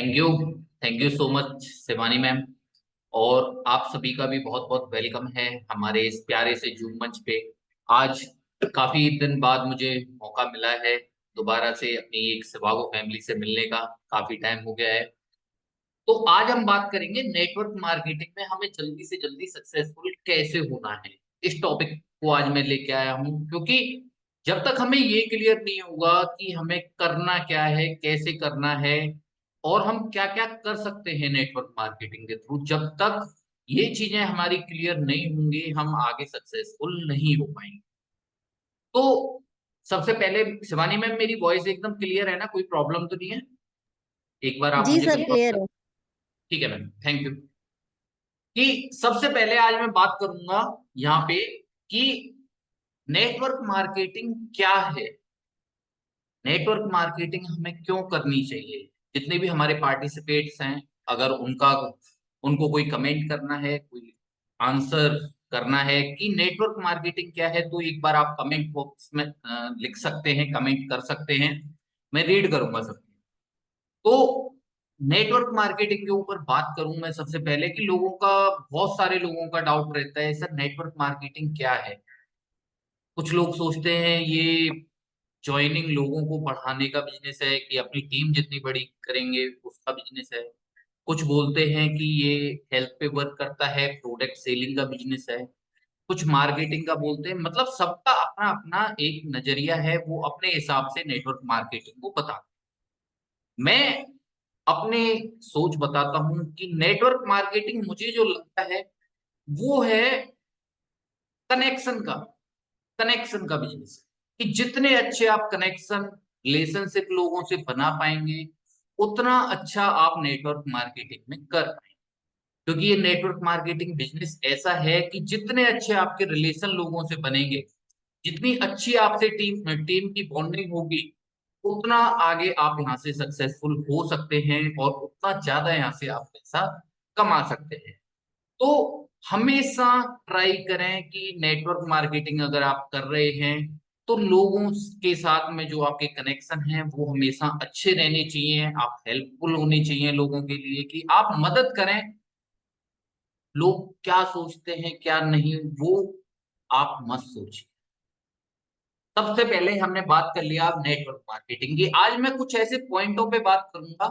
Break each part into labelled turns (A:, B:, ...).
A: Thank you so much Shivani ma'am. और आप सभी का भी बहुत बहुत वेलकम है हमारे इस प्यारे से जूम मंच पे। आज काफी दिन बाद मुझे मौका मिला है दोबारा से अपनी एक सिवागो फैमिली से मिलने का। काफी टाइम हो गया है। तो आज हम बात करेंगे नेटवर्क मार्केटिंग में हमें जल्दी से जल्दी सक्सेसफुल कैसे होना है। इस टॉपिक को आज मैं लेके आया हूँ क्योंकि जब तक हमें ये क्लियर नहीं होगा कि हमें करना क्या है, कैसे करना है और हम क्या क्या कर सकते हैं नेटवर्क मार्केटिंग के थ्रू, जब तक ये चीजें हमारी क्लियर नहीं होंगी हम आगे सक्सेसफुल नहीं हो पाएंगे। तो सबसे पहले शिवानी मैम, मेरी वॉइस एकदम क्लियर है ना? कोई प्रॉब्लम तो नहीं है? एक बार आप
B: जी
A: मुझे
B: सर,
A: कंफर्म
B: क्लियर
A: कर।
B: है।
A: ठीक है मैम, थैंक यू। कि सबसे पहले आज मैं बात करूंगा यहाँ पे कि नेटवर्क मार्केटिंग क्या है, नेटवर्क मार्केटिंग हमें क्यों करनी चाहिए। जितने भी हमारे पार्टिसिपेट्स हैं, अगर उनको कोई कमेंट करना है, कोई आंसर करना है कि नेटवर्क मार्केटिंग क्या है, तो एक बार आप कमेंट बॉक्स में लिख सकते हैं, कमेंट कर सकते हैं। मैं रीड करूंगा सब। तो नेटवर्क मार्केटिंग के ऊपर बात करूं मैं सबसे पहले कि बहुत सारे लोगों का डाउट रहता है, सर नेटवर्क मार्केटिंग क्या है। कुछ लोग सोचते हैं ये ज्वाइनिंग लोगों को बढ़ाने का बिजनेस है कि अपनी टीम जितनी बड़ी करेंगे उसका बिजनेस है। कुछ बोलते हैं कि ये हेल्थ पे वर्क करता है, प्रोडक्ट सेलिंग का बिजनेस है। कुछ मार्केटिंग का बोलते हैं। मतलब सबका अपना अपना एक नजरिया है, वो अपने हिसाब से नेटवर्क मार्केटिंग को बताते हैं। मैं अपने सोच बताता हूं कि नेटवर्क मार्केटिंग मुझे जो लगता है वो है कनेक्शन का कनेक्शन का बिजनेस। कि जितने अच्छे आप कनेक्शन, रिलेशनशिप लोगों से बना पाएंगे उतना अच्छा आप नेटवर्क मार्केटिंग में कर पाएंगे। क्योंकि ये नेटवर्क मार्केटिंग बिजनेस ऐसा है कि जितने अच्छे आपके रिलेशन लोगों से बनेंगे, जितनी अच्छी आपसे टीम टीम की बॉन्डिंग होगी, उतना आगे आप यहाँ से सक्सेसफुल हो सकते हैं और उतना ज्यादा यहाँ से आप पैसा कमा सकते हैं। तो हमेशा ट्राई करें कि नेटवर्क मार्केटिंग अगर आप कर रहे हैं तो लोगों के साथ में जो आपके कनेक्शन हैं वो हमेशा अच्छे रहने चाहिए। आप हेल्पफुल होने चाहिए लोगों के लिए, कि आप मदद करें। लोग क्या सोचते हैं क्या नहीं, वो आप मत सोचिए। सबसे पहले हमने बात कर लिया अब नेटवर्क मार्केटिंग की। आज मैं कुछ ऐसे पॉइंटों पे बात करूंगा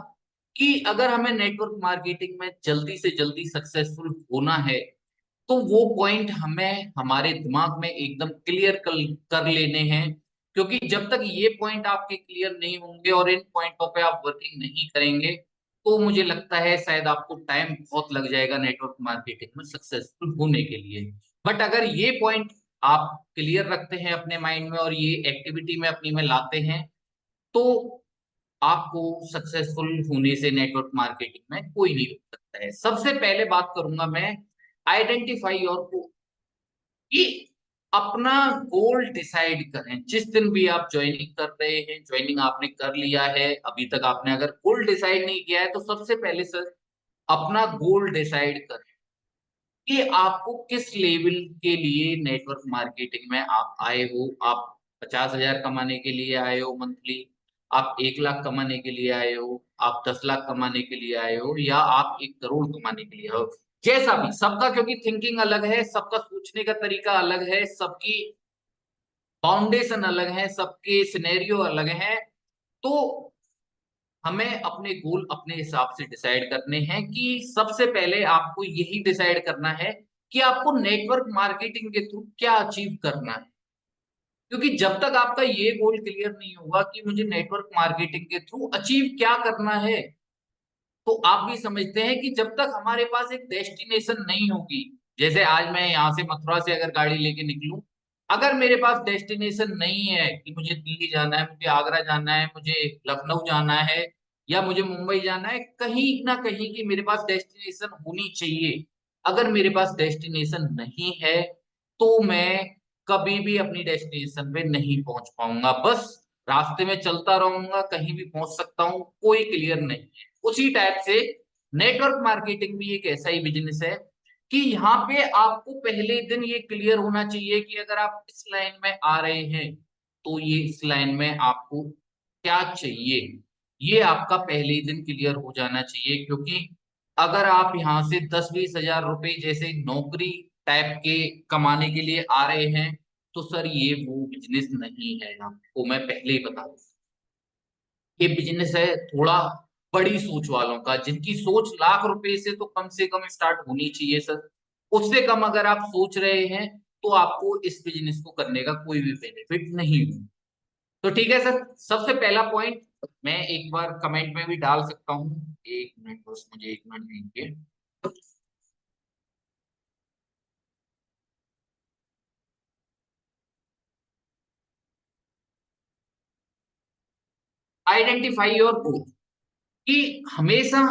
A: कि अगर हमें नेटवर्क मार्केटिंग में जल्दी से जल्दी सक्सेसफुल होना है तो वो पॉइंट हमें हमारे दिमाग में एकदम क्लियर कर लेने हैं। क्योंकि जब तक ये पॉइंट आपके क्लियर नहीं होंगे और इन पॉइंटों पे आप वर्किंग नहीं करेंगे तो मुझे लगता है शायद आपको टाइम बहुत लग जाएगा नेटवर्क मार्केटिंग में सक्सेसफुल होने के लिए। बट अगर ये पॉइंट आप क्लियर रखते हैं अपने माइंड में और ये एक्टिविटी में अपनी में लाते हैं तो आपको सक्सेसफुल होने से नेटवर्क मार्केटिंग में कोई नहीं रोक सकता है। सबसे पहले बात करूंगा मैं आइडेंटिफाई योर गोल। कि अपना गोल डिसाइड करें। जिस दिन भी आप ज्वाइनिंग कर रहे हैं, ज्वाइनिंग आपने कर लिया है, अभी तक आपने अगर गोल डिसाइड नहीं किया है तो सबसे पहले सर अपना गोल डिसाइड करें कि आपको किस लेवल के लिए नेटवर्क मार्केटिंग में आप आए हो। आप 50,000 कमाने के लिए आए हो मंथली, आप 1 लाख कमाने के लिए आए हो, आप 10 लाख कमाने के लिए आए हो, या आप 1 करोड़ कमाने के लिए आए हो। जैसा भी सबका, क्योंकि थिंकिंग अलग है, सबका सोचने का तरीका अलग है, सबकी फाउंडेशन अलग है, सबके सिनेरियो अलग हैं। तो हमें अपने गोल अपने हिसाब से डिसाइड करने हैं। कि सबसे पहले आपको यही डिसाइड करना है कि आपको नेटवर्क मार्केटिंग के थ्रू क्या अचीव करना है। क्योंकि जब तक आपका ये गोल क्लियर नहीं होगा कि मुझे नेटवर्क मार्केटिंग के थ्रू अचीव क्या करना है, तो आप भी समझते हैं कि जब तक हमारे पास एक डेस्टिनेशन नहीं होगी। जैसे आज मैं यहाँ से मथुरा से अगर गाड़ी लेके निकलूं, अगर मेरे पास डेस्टिनेशन नहीं है कि मुझे दिल्ली जाना है, मुझे आगरा जाना है, मुझे लखनऊ जाना है, या मुझे मुंबई जाना है, कहीं ना कहीं की मेरे पास डेस्टिनेशन होनी चाहिए। अगर मेरे पास डेस्टिनेशन नहीं है तो मैं कभी भी अपनी डेस्टिनेशन पे नहीं पहुंच पाऊंगा। बस रास्ते में चलता रहूंगा, कहीं भी पहुंच सकता हूँ, कोई क्लियर नहीं है। उसी टाइप से नेटवर्क मार्केटिंग भी एक ऐसा ही बिजनेस है कि यहाँ पे आपको पहले दिन ये क्लियर होना चाहिए कि अगर आप इस लाइन में आ रहे हैं तो ये इस लाइन में आपको क्या चाहिए। ये आपका पहले ही दिन क्लियर हो जाना चाहिए, क्योंकि अगर आप यहाँ से 10-20 हजार रुपए जैसे नौकरी टाइप के कमाने के लिए आ रहे हैं, तो सर ये वो बिजनेस नहीं है। आपको मैं पहले ही बता दूं, ये बिजनेस है थोड़ा बड़ी सोच वालों का, जिनकी सोच लाख रुपए से कम स्टार्ट होनी चाहिए सर। उससे कम अगर आप सोच रहे हैं, तो आपको इस बिजनेस को करने का कोई भी बेनिफिट नहीं है। तो ठीक है सर, सबसे पहला पॉइंट मैं एक बार कमेंट में भी डाल सकता हूँ, एक मिनट बस मुझे एक मिनट दीजिए। आइडेंटिफाई योर गोल, कि हमेशा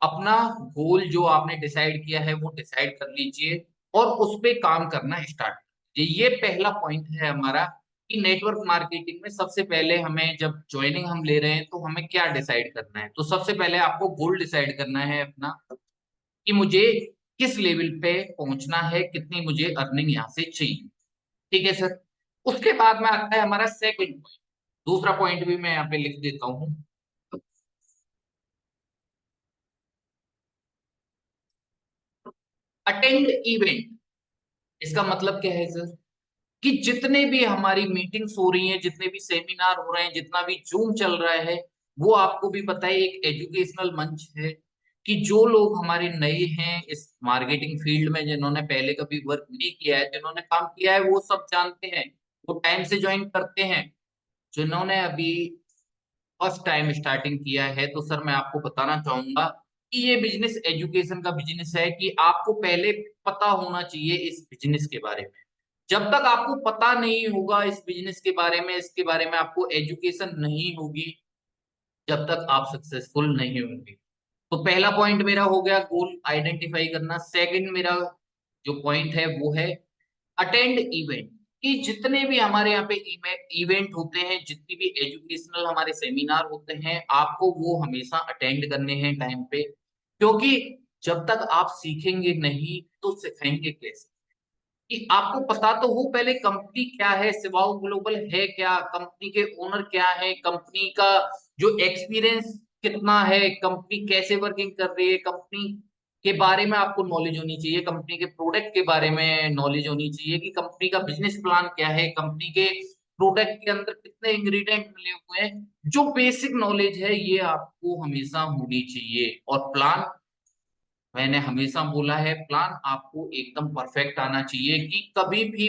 A: अपना गोल जो आपने डिसाइड किया है वो डिसाइड कर लीजिए और उस पे काम करना स्टार्ट कीजिए। ये पहला पॉइंट है हमारा, कि नेटवर्क मार्केटिंग में सबसे पहले हमें जब ज्वाइनिंग हम ले रहे हैं तो हमें क्या डिसाइड करना है। तो सबसे पहले आपको गोल डिसाइड करना है अपना, कि मुझे किस लेवल पे पहुंचना है, कितनी मुझे अर्निंग यहाँ से चाहिए। ठीक है सर। उसके बाद में आता है हमारा सेकंड पॉइंट। दूसरा पॉइंट भी मैं यहाँ पे लिख देता हूँ। अटेंड इवेंट, इसका मतलब क्या है सर, कि जितने भी हमारी मीटिंग्स हो रही हैं, जितने भी सेमिनार हो रहे हैं, जितना भी जूम चल रहा है, वो आपको भी पता है एक एजुकेशनल मंच है। कि जो लोग हमारे नए हैं इस मार्केटिंग फील्ड में, जिन्होंने पहले कभी वर्क नहीं किया है, जिन्होंने काम किया है वो सब जानते हैं, वो टाइम से ज्वाइन करते हैं। जिन्होंने अभी फर्स्ट टाइम स्टार्टिंग किया है, तो सर मैं आपको बताना चाहूंगा कि ये बिजनेस एजुकेशन का बिजनेस है, कि आपको पहले पता होना चाहिए इस बिजनेस के बारे में। जब तक आपको पता नहीं होगा इस बिजनेस के बारे में, इसके बारे में आपको एजुकेशन नहीं होगी, जब तक आप सक्सेसफुल नहीं होंगे। तो पहला पॉइंट मेरा हो गया गोल आइडेंटिफाई करना। सेकंड मेरा जो पॉइंट है वो है अटेंड इवेंट, कि जितने भी हमारे यहाँ पे इवेंट होते हैं, जितनी भी एजुकेशनल हमारे सेमिनार होते हैं, आपको वो हमेशा अटेंड करने हैं टाइम पे। क्योंकि जब तक आप सीखेंगे नहीं तो सिखाएंगे कैसे। कि आपको पता तो हो पहले कंपनी क्या है, सिवाओ ग्लोबल है क्या, कंपनी के ओनर क्या है, कंपनी का जो एक्सपीरियंस कितना है, कंपनी कैसे वर्किंग कर रही है, कंपनी के बारे में आपको नॉलेज होनी चाहिए, कंपनी के प्रोडक्ट के बारे में नॉलेज होनी चाहिए, कि कंपनी का बिजनेस प्लान क्या है, कंपनी के प्रोडक्ट के अंदर कितने इंग्रेडिएंट मिले हुए हैं। जो बेसिक नॉलेज है ये आपको हमेशा होनी चाहिए। और प्लान, मैंने हमेशा बोला है, प्लान आपको एकदम परफेक्ट आना चाहिए। कि कभी भी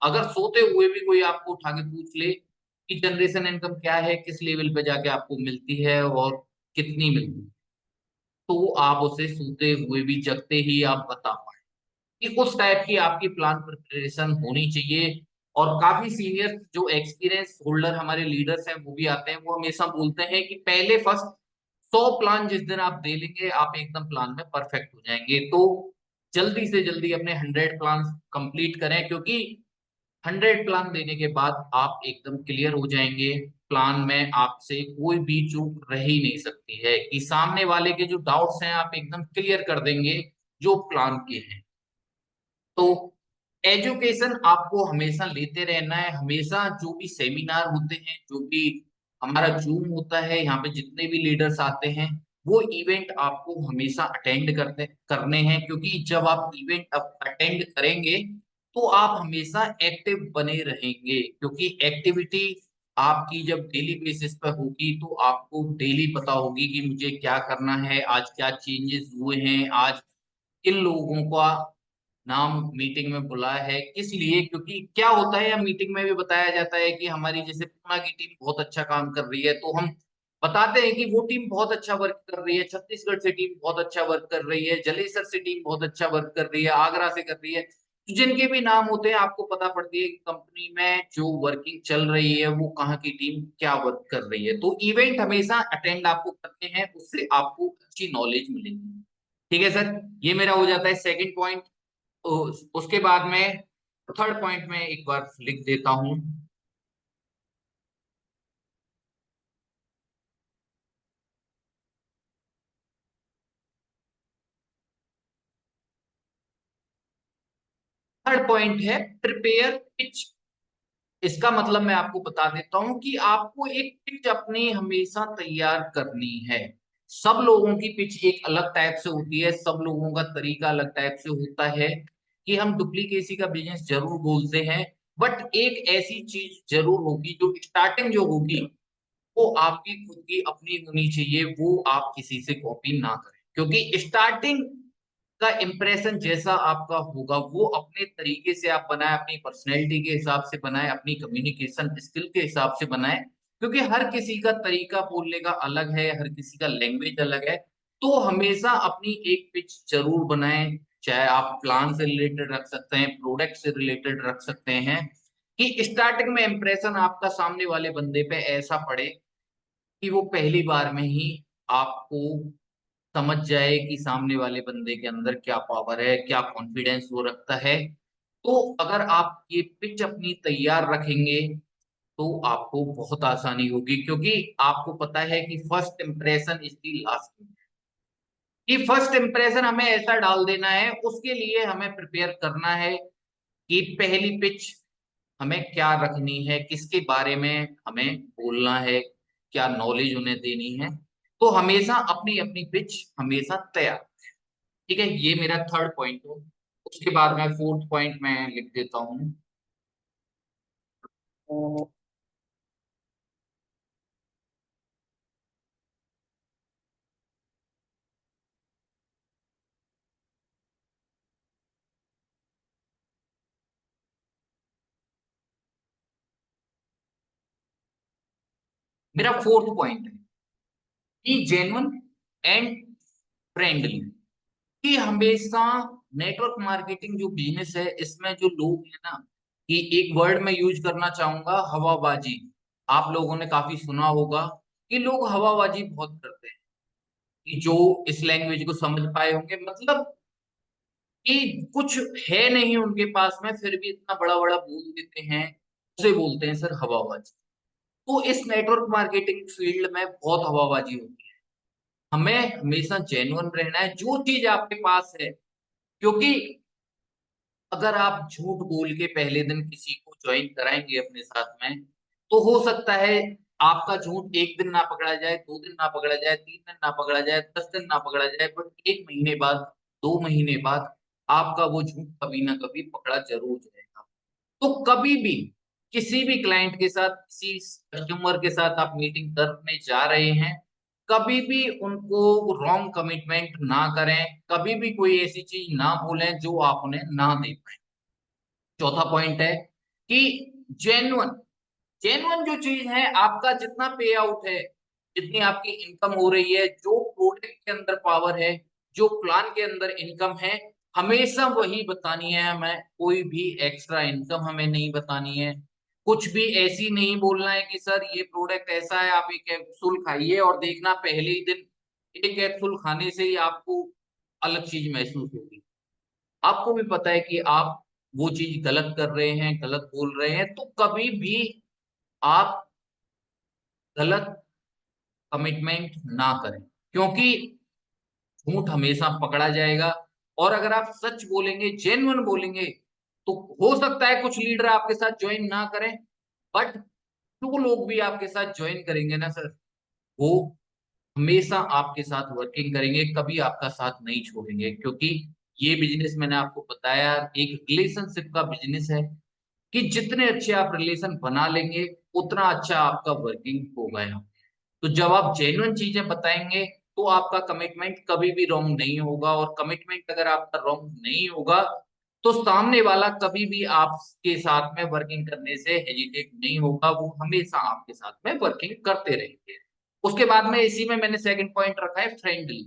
A: अगर सोते हुए भी कोई आपको उठा के पूछ ले कि जनरेशन इनकम क्या है, किस लेवल पे जाके आपको मिलती है और कितनी मिलती है, तो आप उसे सोते हुए भी जगते ही आप बता पाए, कि उस टाइप की आपकी प्लान प्रिपरेशन होनी चाहिए। और काफी सीनियर जो एक्सपीरियंस होल्डर हमारे लीडर्स हैं वो भी आते हैं, वो हमेशा बोलते हैं कि पहले फर्स्ट 100 प्लान जिस दिन आप दे लेंगे, आप एकदम प्लान में परफेक्ट हो जाएंगे। तो जल्दी से जल्दी अपने 100 प्लान कंप्लीट करें, क्योंकि 100 प्लान देने के बाद आप एकदम क्लियर हो जाएंगे। प्लान में आपसे कोई भी चूक रह ही नहीं सकती है, कि सामने वाले के जो डाउट्स हैं आप एकदम क्लियर कर देंगे जो प्लान के हैं। तो एजुकेशन आपको हमेशा लेते रहना है। हमेशा जो भी सेमिनार होते हैं, जो भी हमारा जूम होता है, यहाँ पे जितने भी लीडर्स आते हैं, वो इवेंट आपको हमेशा अटेंड करने हैं। क्योंकि जब आप इवेंट अटेंड करेंगे, तो आप हमेशा एक्टिव बने रहेंगे। क्योंकि एक्टिविटी आपकी जब डेली बेसिस पर होगी, तो आपको डेली पता होगी कि मुझे क्या करना है, आज क्या चेंजेस हुए हैं, आज किन लोगों का नाम मीटिंग में बुलाया है, किस लिए। क्योंकि क्या होता है, या मीटिंग में भी बताया जाता है कि हमारी जैसे पुणे की टीम बहुत अच्छा काम कर रही है, तो हम बताते हैं कि वो टीम बहुत अच्छा वर्क कर रही है, छत्तीसगढ़ से टीम बहुत अच्छा वर्क कर रही है, जलेसर से टीम बहुत अच्छा वर्क कर रही है, आगरा से कर रही है। तो जिनके भी नाम होते हैं, आपको पता पड़ती है कि कंपनी में जो वर्किंग चल रही है वो कहाँ की टीम क्या वर्क कर रही है। तो इवेंट हमेशा अटेंड आपको करते हैं, उससे आपको अच्छी नॉलेज मिलेगी। ठीक है सर, ये मेरा हो जाता है सेकंड पॉइंट। उसके बाद में थर्ड पॉइंट में एक बार लिख देता हूं। थर्ड पॉइंट है प्रिपेयर पिच इसका मतलब मैं आपको बता देता हूं कि आपको एक पिच अपनी हमेशा तैयार करनी है। सब लोगों की पिच एक अलग टाइप से होती है, सब लोगों का तरीका अलग टाइप से होता है। कि हम डुप्लीकेसी का बिजनेस जरूर बोलते हैं, बट एक ऐसी चीज जरूर होगी जो स्टार्टिंग जो होगी वो आपकी खुद की अपनी होनी चाहिए, वो आप किसी से कॉपी ना करें। क्योंकि स्टार्टिंग का इंप्रेशन जैसा आपका होगा वो अपने तरीके से आप बनाए, अपनी पर्सनैलिटी के हिसाब से बनाए, अपनी कम्युनिकेशन स्किल के हिसाब से बनाए। क्योंकि हर किसी का तरीका बोलने का अलग है, हर किसी का लैंग्वेज अलग है। तो हमेशा अपनी एक पिच जरूर बनाएं। चाहे आप प्लान से रिलेटेड रख सकते हैं, प्रोडक्ट से रिलेटेड रख सकते हैं, कि स्टार्टिंग में इंप्रेशन आपका सामने वाले बंदे पे ऐसा पड़े कि वो पहली बार में ही आपको समझ जाए कि सामने वाले बंदे के अंदर क्या पावर है, क्या कॉन्फिडेंस वो रखता है। तो अगर आप ये पिच अपनी तैयार रखेंगे तो आपको बहुत आसानी होगी, क्योंकि आपको पता है कि first impression is the last. कि फर्स्ट इंप्रेशन हमें ऐसा डाल देना है, उसके लिए हमें प्रिपेयर करना है कि पहली पिच हमें क्या रखनी है, किसके बारे में हमें बोलना है, क्या नॉलेज उन्हें देनी है। तो हमेशा अपनी अपनी पिच हमेशा तैयार। ठीक है, ये मेरा थर्ड पॉइंट हो। उसके बाद मैं फोर्थ पॉइंट में लिख देता हूँ। मेरा फोर्थ पॉइंट है कि जेन्युइन एंड फ्रेंडली। कि हमेशा नेटवर्क मार्केटिंग जो बिजनेस है इसमें जो लोग हैं ना, कि एक वर्ड में यूज करना चाहूंगा, हवाबाजी। आप लोगों ने काफी सुना होगा कि लोग हवाबाजी बहुत करते हैं। कि जो इस लैंग्वेज को समझ पाए होंगे, मतलब कि कुछ है नहीं उनके पास में फिर भी इतना बड़ा बड़ा बोल देते हैं, उसे बोलते हैं सर हवाबाजी। तो इस नेटवर्क मार्केटिंग फील्ड में बहुत हवाबाजी होती है। हमें हमेशा जेन्युइन रहना है जो चीज आपके पास है। क्योंकि अगर आप झूठ बोल के पहले दिन किसी को ज्वाइन कराएंगे अपने साथ में, तो हो सकता है आपका झूठ एक दिन ना पकड़ा जाए, 2 दिन ना पकड़ा जाए, 3 दिन ना पकड़ा जाए, 10 दिन ना पकड़ा जाए, बट 1 महीने बाद, 2 महीने बाद आपका वो झूठ कभी ना कभी पकड़ा जरूर जाएगा। तो कभी भी किसी भी क्लाइंट के साथ, किसी कस्टमर के साथ आप मीटिंग करने जा रहे हैं, कभी भी उनको रॉन्ग कमिटमेंट ना करें, कभी भी कोई ऐसी चीज ना बोलें जो आप उन्हें ना दे पाए। चौथा पॉइंट है कि जेन्युइन जेन्युइन जो चीज है, आपका जितना पे आउट है, जितनी आपकी इनकम हो रही है, जो प्रोडक्ट के अंदर पावर है, जो प्लान के अंदर इनकम है, हमेशा वही बतानी है हमें। कोई भी एक्स्ट्रा इनकम हमें नहीं बतानी है। कुछ भी ऐसी नहीं बोलना है कि सर ये प्रोडक्ट ऐसा है, आप एक कैप्सूल खाइए और देखना पहले ही दिन एक कैप्सूल खाने से ही आपको अलग चीज महसूस होगी। आपको भी पता है कि आप वो चीज गलत कर रहे हैं, गलत बोल रहे हैं। तो कभी भी आप गलत कमिटमेंट ना करें, क्योंकि झूठ हमेशा पकड़ा जाएगा। और अगर आप सच बोलेंगे, जेन्युइन बोलेंगे, तो हो सकता है कुछ लीडर आपके साथ ज्वाइन ना करें, बट जो लोग भी आपके साथ ज्वाइन करेंगे ना सर, वो हमेशा आपके साथ वर्किंग करेंगे, कभी आपका साथ नहीं छोड़ेंगे। क्योंकि ये बिजनेस मैंने आपको बताया एक रिलेशनशिप का बिजनेस है। कि जितने अच्छे आप रिलेशन बना लेंगे, उतना अच्छा आपका वर्किंग होगा यहाँ। तो जब आप जेन्युइन चीजें बताएंगे, तो आपका कमिटमेंट कभी भी रॉन्ग नहीं होगा। और कमिटमेंट अगर आपका रॉन्ग नहीं होगा, तो सामने वाला कभी भी आपके साथ में वर्किंग करने से हेजिटेट नहीं होगा, वो हमेशा आपके साथ में वर्किंग करते रहेंगे। उसके बाद में इसी में मैंने सेकंड पॉइंट रखा है फ्रेंडली।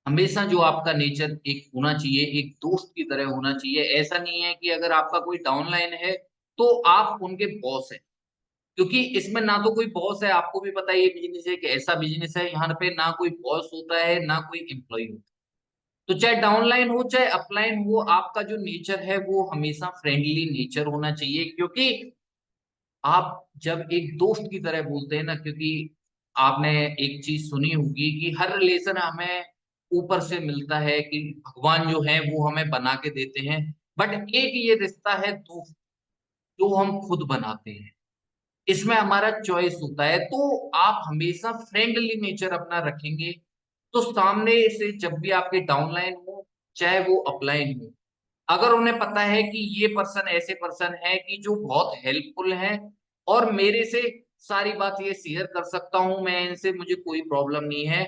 A: हमेशा जो आपका नेचर एक होना चाहिए, एक दोस्त की तरह होना चाहिए। ऐसा नहीं है कि अगर आपका कोई डाउनलाइन है तो आप उनके बॉस है। क्योंकि इसमें ना तो कोई बॉस है, आपको भी पता है ये बिजनेस एक ऐसा बिजनेस है यहाँ पे ना कोई बॉस होता है ना कोई एम्प्लॉय होता है। तो चाहे डाउनलाइन हो चाहे अपलाइन हो, आपका जो नेचर है वो हमेशा फ्रेंडली नेचर होना चाहिए। क्योंकि आप जब एक दोस्त की तरह बोलते हैं ना, क्योंकि आपने एक चीज सुनी होगी कि हर रिलेशन हमें ऊपर से मिलता है, कि भगवान जो है वो हमें बना के देते हैं। बट एक ये रिश्ता है दोस्त, जो हम खुद बनाते हैं। इसमें हमारा चॉइस होता है। तो आप हमेशा फ्रेंडली नेचर अपना रखेंगे तो सामने से जब भी आपके डाउनलाइन हो चाहे वो अपलाइन हो, अगर उन्हें पता है कि ये पर्सन ऐसे पर्सन है कि जो बहुत हेल्पफुल है और मेरे से सारी बात ये शेयर कर सकता हूं, मैं इनसे मुझे कोई प्रॉब्लम नहीं है,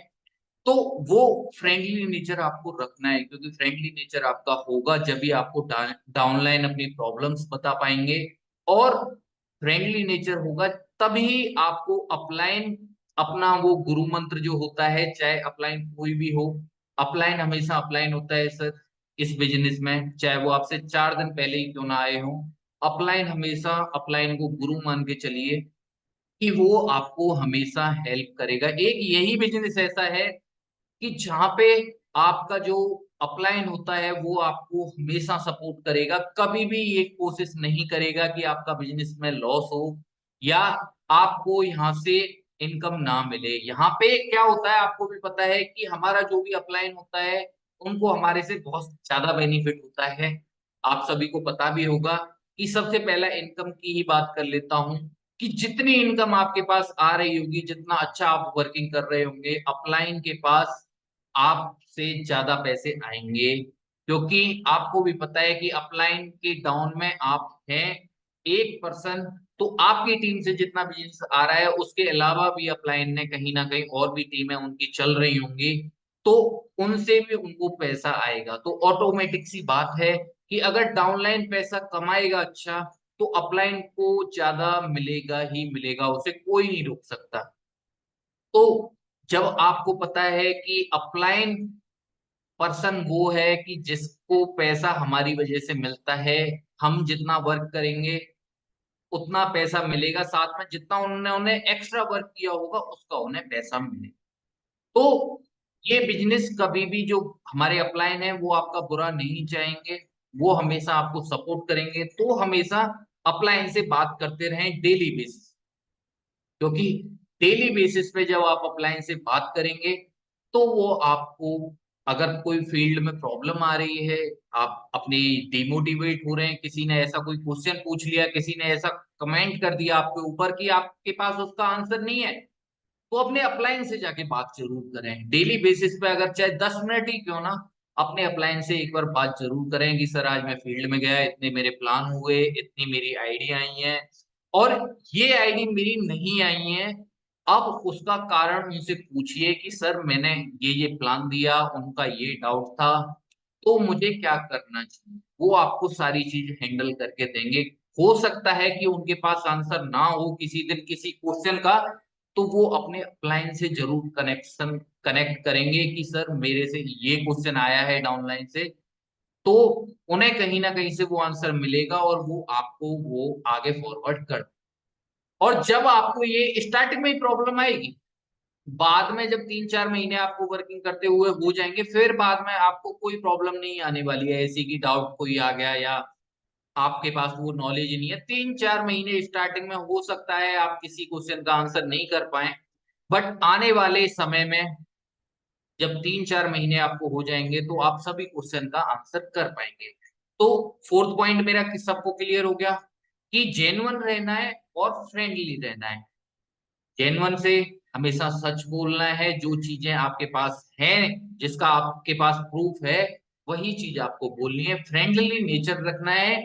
A: तो वो फ्रेंडली नेचर आपको रखना है। क्योंकि फ्रेंडली नेचर आपका होगा जब भी आपको डाउनलाइन अपनी प्रॉब्लम्स बता पाएंगे, और फ्रेंडली नेचर होगा तभी आपको अपलाइन अपना वो गुरु मंत्र जो होता है, चाहे अपलाइन कोई भी हो, अपलाइन हमेशा अपलाइन होता है सर। इस बिजनेस में चाहे वो आपसे 4 दिन पहले ही क्यों ना आए हो, अपलाइन हमेशा अपलाइन को गुरु मान के चलिए कि वो आपको हमेशा हेल्प करेगा। एक यही बिजनेस ऐसा है कि जहां पे आपका जो अपलाइन होता है वो आपको हमेशा सपोर्ट करेगा, कभी भी ये कोशिश नहीं करेगा कि आपका बिजनेस में लॉस हो या आपको यहाँ से इनकम ना मिले। यहाँ पे क्या होता है आपको भी पता है कि हमारा जो भी अपलाइन होता है उनको हमारे से बहुत ज्यादा बेनिफिट होता है। आप सभी को पता भी होगा कि सबसे पहला इनकम की ही बात कर लेता हूं कि जितनी इनकम आपके पास आ रही होगी, जितना अच्छा आप वर्किंग कर रहे होंगे, अपलाइन के पास आपसे ज्यादा पैसे आएंगे। क्योंकि आपको भी पता है कि अपलाइन के डाउन में आप हैं एक पर्सन, तो आपकी टीम से जितना बिजनेस आ रहा है उसके अलावा भी अपलाइन ने कहीं ना कहीं और भी टीमें उनकी चल रही होंगी, तो उनसे भी उनको पैसा आएगा। तो ऑटोमेटिक सी बात है कि अगर डाउनलाइन पैसा कमाएगा अच्छा, तो अपलाइन को ज्यादा मिलेगा ही मिलेगा, उसे कोई नहीं रोक सकता। तो जब आपको पता है कि अपलाइन पर्सन वो है कि जिसको पैसा हमारी वजह से मिलता है, हम जितना वर्क करेंगे उतना पैसा मिलेगा, साथ में जितना उन्होंने उन्हें एक्स्ट्रा वर्क किया होगा उसका उन्हें पैसा मिलेगा। तो ये बिजनेस कभी भी जो हमारे अपलाइन है वो आपका बुरा नहीं चाहेंगे, वो हमेशा आपको सपोर्ट करेंगे। तो हमेशा अपलाइन से बात करते रहें डेली बेसिस, क्योंकि डेली बेसिस पे जब आप अपलाइन से बात करेंगे तो वो आपको, अगर कोई फील्ड में प्रॉब्लम आ रही है, आप अपने डिमोटिवेट हो रहे हैं, किसी ने ऐसा कोई क्वेश्चन पूछ लिया, किसी ने ऐसा कमेंट कर दिया आपके ऊपर कि आपके पास उसका आंसर नहीं है, तो अपने अपलाइन से जाके बात जरूर करें डेली बेसिस पे, अगर चाहे 10 मिनट ही क्यों ना, अपने अपलाइन से एक बार बात जरूर करें कि सर आज मैं फील्ड में गया, इतने मेरे प्लान हुए, इतनी मेरी आईडी आई हैं और ये आईडी मेरी नहीं आई है। अब उसका कारण उनसे पूछिए कि सर मैंने ये प्लान दिया, उनका ये डाउट था, तो मुझे क्या करना चाहिए। वो आपको सारी चीज हैंडल करके देंगे। हो सकता है कि उनके पास आंसर ना हो किसी दिन किसी क्वेश्चन का, तो वो अपने अपलाइन से जरूर कनेक्ट करेंगे कि सर मेरे से ये क्वेश्चन आया है डाउनलाइन से, तो उन्हें कहीं ना कहीं से वो आंसर मिलेगा और वो आपको वो आगे फॉरवर्ड कर। और जब आपको ये स्टार्टिंग में ही प्रॉब्लम आएगी, बाद में जब 3-4 महीने आपको वर्किंग करते हुए हो जाएंगे, फिर बाद में आपको कोई प्रॉब्लम नहीं आने वाली है ऐसी कि डाउट कोई आ गया या आपके पास वो नॉलेज नहीं है। 3-4 महीने स्टार्टिंग में हो सकता है आप किसी क्वेश्चन का आंसर नहीं कर पाए, बट आने वाले समय में जब 3-4 महीने आपको हो जाएंगे तो आप सभी क्वेश्चन का आंसर कर पाएंगे। तो फोर्थ पॉइंट मेरा कि सबको क्लियर हो गया कि जेन्युइन रहना है और फ्रेंडली रहना है। जेन्युइन से हमेशा सच बोलना है, जो चीजें आपके पास हैं, जिसका आपके पास प्रूफ है, वही चीज आपको बोलनी है। फ्रेंडली नेचर रखना है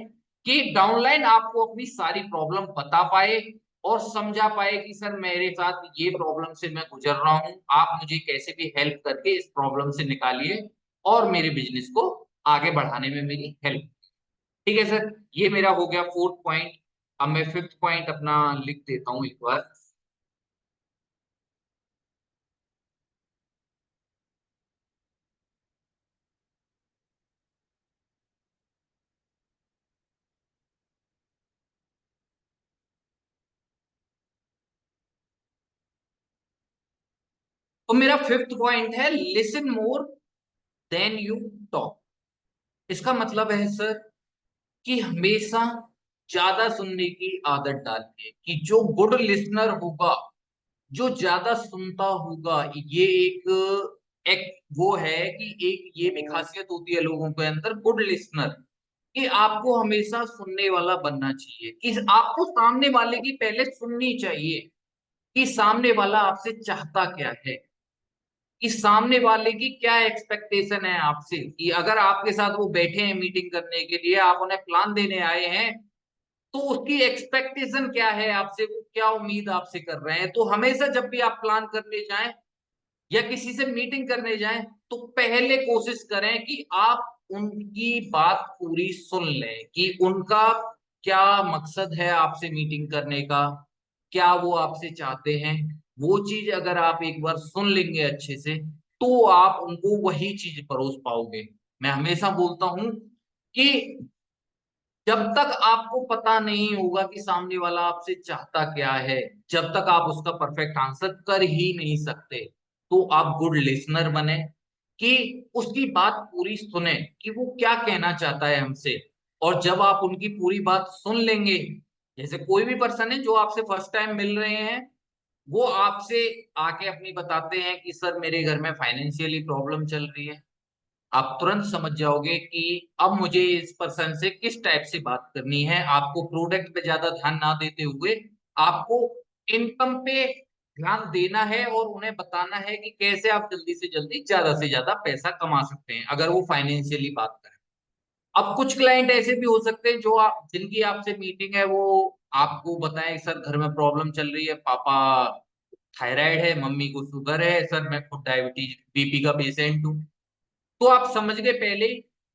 A: कि डाउनलाइन आपको अपनी सारी प्रॉब्लम बता पाए और समझा पाए कि सर मेरे साथ ये प्रॉब्लम से मैं गुजर रहा हूँ, आप मुझे कैसे भी हेल्प करके इस प्रॉब्लम से निकालिए और मेरे बिजनेस को आगे बढ़ाने में मेरी हेल्प। ठीक है सर, ये मेरा हो गया फोर्थ पॉइंट। अब मैं फिफ्थ पॉइंट अपना लिख देता हूँ एक बार। तो मेरा फिफ्थ पॉइंट है listen more than you talk. इसका मतलब है सर कि हमेशा ज्यादा सुनने की आदत डालिए, कि जो गुड लिसनर होगा, जो ज्यादा सुनता होगा, ये एक वो है कि एक ये भी खासियत होती है लोगों के अंदर गुड लिसनर, कि आपको हमेशा सुनने वाला बनना चाहिए, कि आपको सामने वाले की पहले सुननी चाहिए कि सामने वाला आपसे चाहता क्या है, कि सामने वाले की क्या एक्सपेक्टेशन है आपसे, कि अगर आपके साथ वो बैठे हैं मीटिंग करने के लिए, आप उन्हें प्लान देने आए हैं, तो उसकी एक्सपेक्टेशन क्या है आपसे, वो क्या उम्मीद आपसे कर रहे हैं। तो हमेशा जब भी आप प्लान करने जाएं या किसी से मीटिंग करने जाएं, तो पहले कोशिश करें कि आप उनकी बात पूरी सुन लें, कि उनका क्या मकसद है आपसे मीटिंग करने का, क्या वो आपसे चाहते हैं। वो चीज अगर आप एक बार सुन लेंगे अच्छे से, तो आप उनको वही चीज परोस पाओगे। मैं हमेशा बोलता हूं कि जब तक आपको पता नहीं होगा कि सामने वाला आपसे चाहता क्या है, जब तक आप उसका परफेक्ट आंसर कर ही नहीं सकते, तो आप गुड लिसनर बने, कि उसकी बात पूरी सुने कि वो क्या कहना चाहता है हमसे। और जब आप उनकी पूरी बात सुन लेंगे, जैसे कोई भी पर्सन है जो आपसे फर्स्ट टाइम मिल रहे हैं, वो आपसे आके अपनी बताते हैं कि सर मेरे घर में फाइनेंशियली प्रॉब्लम चल रही है, आप तुरंत समझ जाओगे कि अब मुझे इस पर्सन से किस टाइप से बात करनी है। आपको प्रोडक्ट पे ज्यादा ध्यान ना देते हुए आपको इनकम पे ध्यान देना है, और उन्हें बताना है कि कैसे आप जल्दी से ज्यादा पैसा कमा सकते हैं, अगर वो फाइनेंशियली बात करें। अब कुछ क्लाइंट ऐसे भी हो सकते हैं जो आप जिनकी आपसे मीटिंग है, वो आपको बताएं सर घर में प्रॉब्लम चल रही है, पापा थायराइड है, मम्मी को शुगर है, सर मैं खुद डायबिटीज बीपी का पेशेंट हूँ। तो आप समझ गए पहले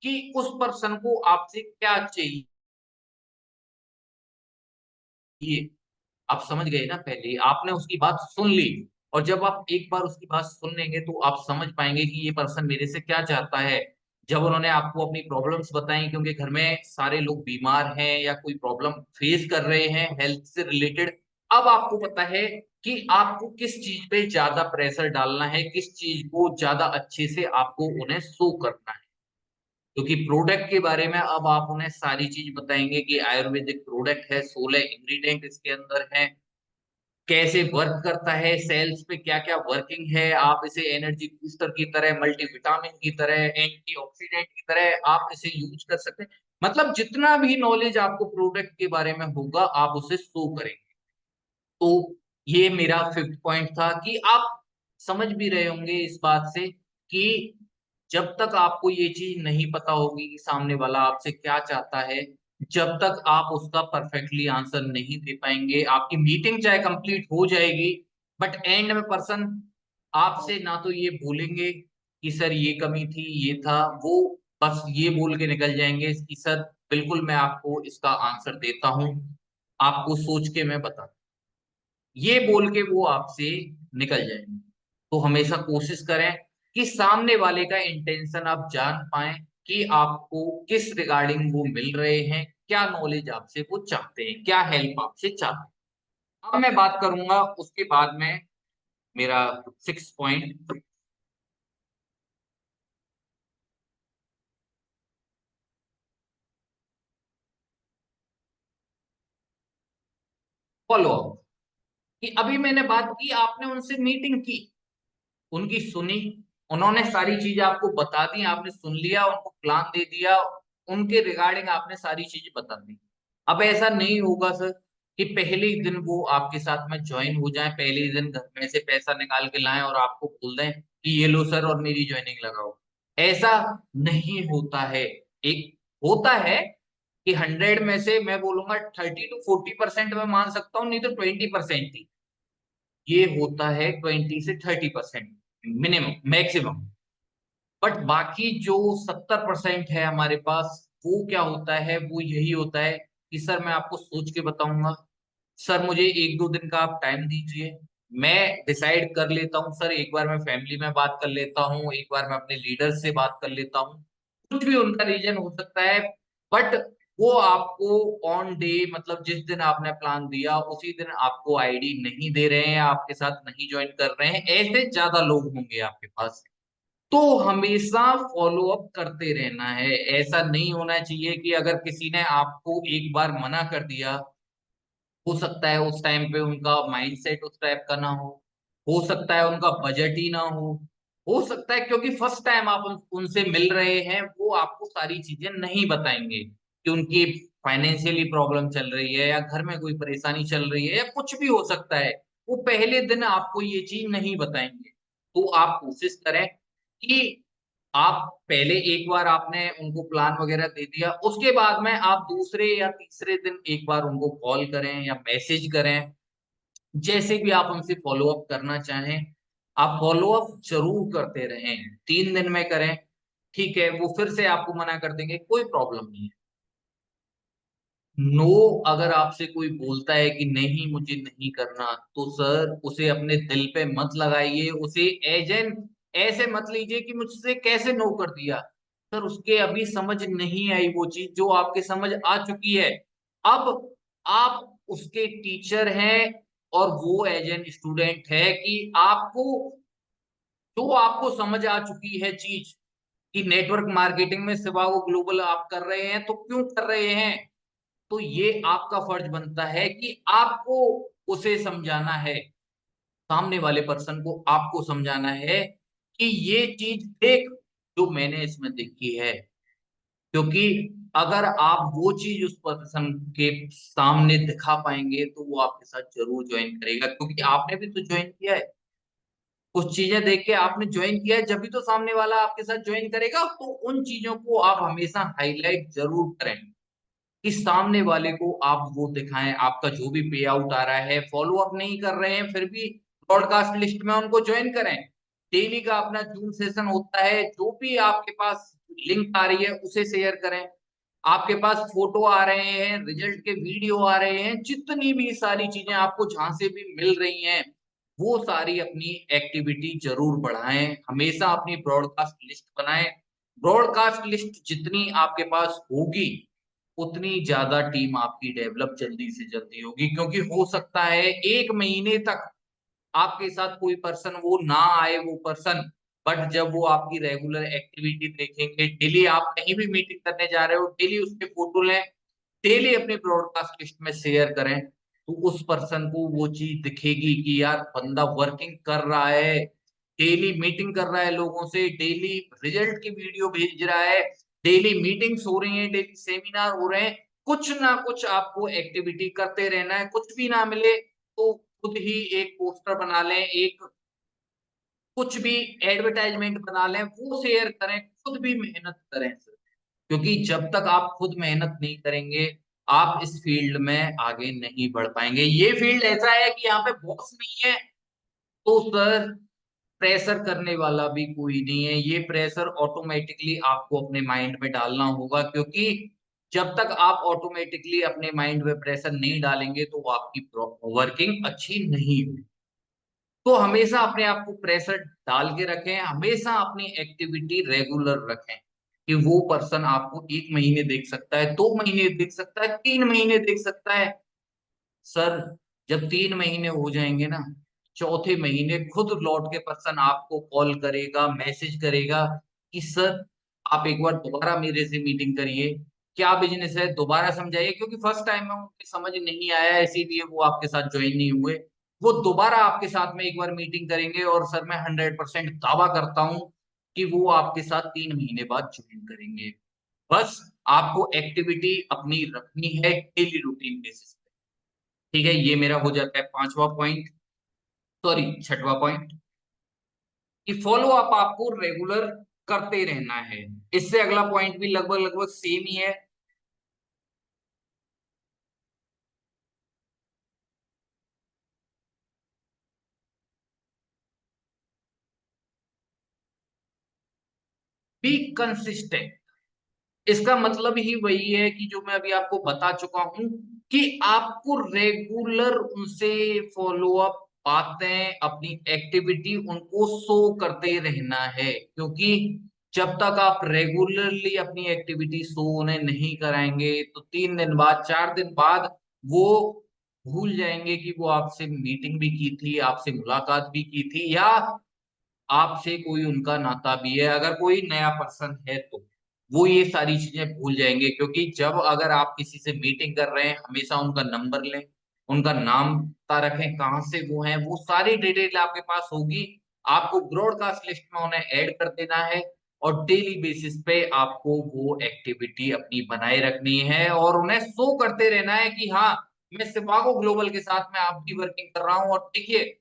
A: कि उस पर्सन को आपसे क्या चाहिए। आप समझ गए ना, पहले आपने उसकी बात सुन ली, और जब आप एक बार उसकी बात सुन लेंगे तो आप समझ पाएंगे कि ये पर्सन मेरे से क्या चाहता है। जब उन्होंने आपको अपनी प्रॉब्लम्स बताई, क्योंकि घर में सारे लोग बीमार हैं या कोई प्रॉब्लम फेस कर रहे हैं हेल्थ से रिलेटेड, अब आपको पता है कि आपको किस चीज पे ज्यादा प्रेशर डालना है, किस चीज को ज्यादा अच्छे से आपको उन्हें शो करना है। क्योंकि प्रोडक्ट के बारे में अब आप उन्हें सारी चीज बताएंगे कि आयुर्वेदिक प्रोडक्ट है, 16 इंग्रेडिएंट इसके अंदर है, कैसे वर्क करता है, सेल्स पे क्या क्या वर्किंग है, आप इसे एनर्जी बूस्टर की तरह, मल्टीविटामिन की तरह, एंटीऑक्सीडेंट की तरह आप इसे यूज कर सकते हैं। मतलब जितना भी नॉलेज आपको प्रोडक्ट के बारे में होगा, आप उसे शो करेंगे। तो ये मेरा फिफ्थ पॉइंट था कि आप समझ भी रहे होंगे इस बात से कि जब तक आपको ये चीज नहीं पता होगी कि सामने वाला आपसे क्या चाहता है, जब तक आप उसका परफेक्टली आंसर नहीं दे पाएंगे, आपकी मीटिंग चाहे कंप्लीट हो जाएगी, बट एंड में पर्सन आपसे ना तो ये बोलेंगे कि सर ये कमी थी, ये था, वो बस ये बोल के निकल जाएंगे कि सर बिल्कुल मैं आपको इसका आंसर देता हूँ, आपको सोच के मैं बता, ये बोल के वो आपसे निकल जाएंगे। तो हमेशा कोशिश करें कि सामने वाले का इंटेंशन आप जान पाए, कि आपको किस रिगार्डिंग वो मिल रहे हैं, क्या नॉलेज आपसे वो चाहते हैं, क्या हेल्प आपसे चाहते हैं। अब मैं बात करूंगा उसके बाद में, मेरा 6 पॉइंट, फॉलो अप। कि अभी मैंने बात की, आपने उनसे मीटिंग की, उनकी सुनी, उन्होंने सारी चीजें आपको बता दी, आपने सुन लिया, उनको प्लान दे दिया, उनके रिगार्डिंग आपने सारी चीजें बता दी। अब ऐसा नहीं होगा सर कि पहले ही दिन वो आपके साथ में ज्वाइन हो जाए, पहले ही दिन घर में से पैसा निकाल के लाएं और आपको बोल दें कि ये लो सर और मेरी ज्वाइनिंग लगाओ। ऐसा नहीं होता है। एक होता है कि 100 में से मैं बोलूंगा 30 to 40% में मान सकता हूँ, नहीं तो 20% ही ये होता है, 20 से 30% मिनिमम मैक्सिमम। बट बाकी जो 70% है हमारे पास, वो क्या होता है, वो यही होता है कि सर मैं आपको सोच के बताऊंगा, सर मुझे 1-2 दिन का आप टाइम दीजिए, मैं डिसाइड कर लेता हूँ सर, एक बार मैं फैमिली में बात कर लेता हूँ, एक बार मैं अपने लीडर से बात कर लेता हूँ, कुछ भी उनका रीजन हो सकता है। बट वो आपको ऑन डे, मतलब जिस दिन आपने प्लान दिया उसी दिन आपको आईडी नहीं दे रहे हैं, आपके साथ नहीं ज्वाइन कर रहे हैं, ऐसे ज्यादा लोग होंगे आपके पास। तो हमेशा फॉलो अप करते रहना है। ऐसा नहीं होना चाहिए कि अगर किसी ने आपको एक बार मना कर दिया, हो सकता है उस टाइम पे उनका माइंडसेट उस टाइप का ना हो सकता है उनका बजट ही ना हो सकता है क्योंकि फर्स्ट टाइम आप उनसे मिल रहे हैं, वो आपको सारी चीजें नहीं बताएंगे। कि उनकी फाइनेंशियली प्रॉब्लम चल रही है या घर में कोई परेशानी चल रही है या कुछ भी हो सकता है, वो पहले दिन आपको ये चीज नहीं बताएंगे। तो आप कोशिश करें कि आप पहले एक बार आपने उनको प्लान वगैरह दे दिया, उसके बाद में आप दूसरे या तीसरे दिन एक बार उनको कॉल करें या मैसेज करें, जैसे भी आप उनसे फॉलो अप करना चाहें। आप फॉलो अप जरूर करते रहें, 3 दिन में करें, ठीक है, वो फिर से आपको मना कर देंगे, कोई प्रॉब्लम नहीं है। नो, अगर आपसे कोई बोलता है कि नहीं मुझे नहीं करना, तो सर उसे अपने दिल पे मत लगाइए, उसे एजेंट ऐसे मत लीजिए कि मुझसे कैसे नो कर दिया। सर उसके अभी समझ नहीं आई वो चीज जो आपके समझ आ चुकी है। अब आप उसके टीचर हैं और वो एजेंट स्टूडेंट है कि आपको जो आपको समझ आ चुकी है चीज कि नेटवर्क मार्केटिंग में सिवा वो ग्लोबल आप कर रहे हैं, तो क्यों कर रहे हैं, तो ये आपका फर्ज बनता है कि आपको उसे समझाना है, सामने वाले पर्सन को आपको समझाना है कि ये चीज देख जो मैंने इसमें देखी है। क्योंकि अगर आप वो चीज उस पर्सन के सामने दिखा पाएंगे तो वो आपके साथ जरूर ज्वाइन करेगा, क्योंकि आपने भी तो ज्वाइन किया है, कुछ चीजें देख के आपने ज्वाइन किया है, जब भी तो सामने वाला आपके साथ ज्वाइन करेगा। तो उन चीजों को आप हमेशा हाईलाइट जरूर करें कि सामने वाले को आप वो दिखाएं, आपका जो भी पे आउट आ रहा है, फॉलो अप नहीं कर रहे हैं फिर भी ब्रॉडकास्ट लिस्ट में उनको ज्वाइन करें। डेली का अपना जूम सेशन होता है, जो भी आपके पास लिंक आ रही है उसे शेयर करें। आपके पास फोटो आ रहे हैं, रिजल्ट के वीडियो आ रहे हैं, जितनी भी सारी चीजें आपको जहां से भी मिल रही हैं, वो सारी अपनी एक्टिविटी जरूर बढ़ाएं, हमेशा अपनी ब्रॉडकास्ट लिस्ट बनाएं। ब्रॉडकास्ट लिस्ट जितनी आपके पास होगी उतनी ज्यादा टीम आपकी डेवलप जल्दी से जल्दी होगी, क्योंकि हो सकता है 1 महीने तक आपके साथ कोई पर्सन वो ना आए वो पर्सन, बट जब वो आपकी रेगुलर एक्टिविटी देखेंगे, डेली आप कहीं भी मीटिंग करने जा रहे हो, डेली उसके फोटो लें, डेली अपने ब्रॉडकास्ट लिस्ट में शेयर करें, तो उस पर्सन को वो चीज दिखेगी कि यार बंदा वर्किंग कर रहा है, डेली मीटिंग कर रहा है लोगों से, डेली रिजल्ट की वीडियो भेज रहा है, डेली मीटिंग्स हो रही हैं, डेली सेमिनार हो रहे हैं। कुछ ना कुछ आपको एक्टिविटी करते रहना है, कुछ भी ना मिले तो खुद ही एक पोस्टर बना लें, एक कुछ भी एडवर्टाइजमेंट बना लें, वो शेयर करें, खुद भी मेहनत करें सर। क्योंकि जब तक आप खुद मेहनत नहीं करेंगे, आप इस फील्ड में आगे नहीं बढ़ पाएंगे। ये फील्ड ऐसा है कि यहाँ पे बॉस नहीं है, तो सर प्रेशर करने वाला भी कोई नहीं है, ये प्रेशर ऑटोमेटिकली आपको अपने माइंड में डालना होगा, क्योंकि जब तक आप ऑटोमेटिकली अपने माइंड में प्रेशर नहीं डालेंगे तो वो आपकी वर्किंग अच्छी नहीं होगी। तो हमेशा अपने आप को प्रेशर डाल के रखें, हमेशा अपनी एक्टिविटी रेगुलर रखें, कि वो पर्सन आपको 1 महीने देख सकता है, 2 महीने देख सकता है, 3 महीने देख सकता है। सर जब 3 महीने हो जाएंगे ना, चौथे महीने खुद लौट के पर्सन आपको कॉल करेगा, मैसेज करेगा कि सर आप एक बार दोबारा मेरे से मीटिंग करिए, क्या बिजनेस है दोबारा समझाइए, क्योंकि फर्स्ट टाइम में उनकी समझ नहीं आया इसीलिए वो आपके साथ ज्वाइन नहीं हुए। वो दोबारा आपके साथ में एक बार मीटिंग करेंगे और सर मैं 100% दावा करता हूं कि वो आपके साथ 3 महीने बाद ज्वाइन करेंगे। बस आपको एक्टिविटी अपनी रखनी है डेली रूटीन बेसिस पे। ठीक है, ये मेरा हो जाता है पांचवा पॉइंट, सॉरी छठवां पॉइंट, कि फॉलो अप आपको रेगुलर करते रहना है। इससे अगला पॉइंट भी लगभग लगभग सेम ही है। बी कंसिस्टेंट, इसका मतलब ही वही है कि जो मैं अभी आपको बता चुका हूं, कि आपको रेगुलर उनसे फॉलो अप बातें अपनी एक्टिविटी उनको शो करते रहना है, क्योंकि जब तक आप रेगुलरली अपनी एक्टिविटी शो उन्हें नहीं कराएंगे तो 3 दिन बाद 4 दिन बाद वो भूल जाएंगे कि वो आपसे मीटिंग भी की थी, आपसे मुलाकात भी की थी, या आपसे कोई उनका नाता भी है, अगर कोई नया पर्सन है तो वो ये सारी चीजें भूल जाएंगे। क्योंकि जब अगर आप किसी से मीटिंग कर रहे हैं, हमेशा उनका नंबर लें, उनका नाम पता रखें, कहाँ से वो हैं, वो सारी डिटेल आपके पास होगी। आपको ब्रॉडकास्ट लिस्ट में उन्हें ऐड कर देना है, और डेली बेसिस पे आपको वो एक्टिविटी अपनी बनाए रखनी है और उन्हें शो करते रहना है कि हाँ, मैं सिपागो ग्लोबल के साथ में आप भी वर्किंग कर रहा हूँ और देखिए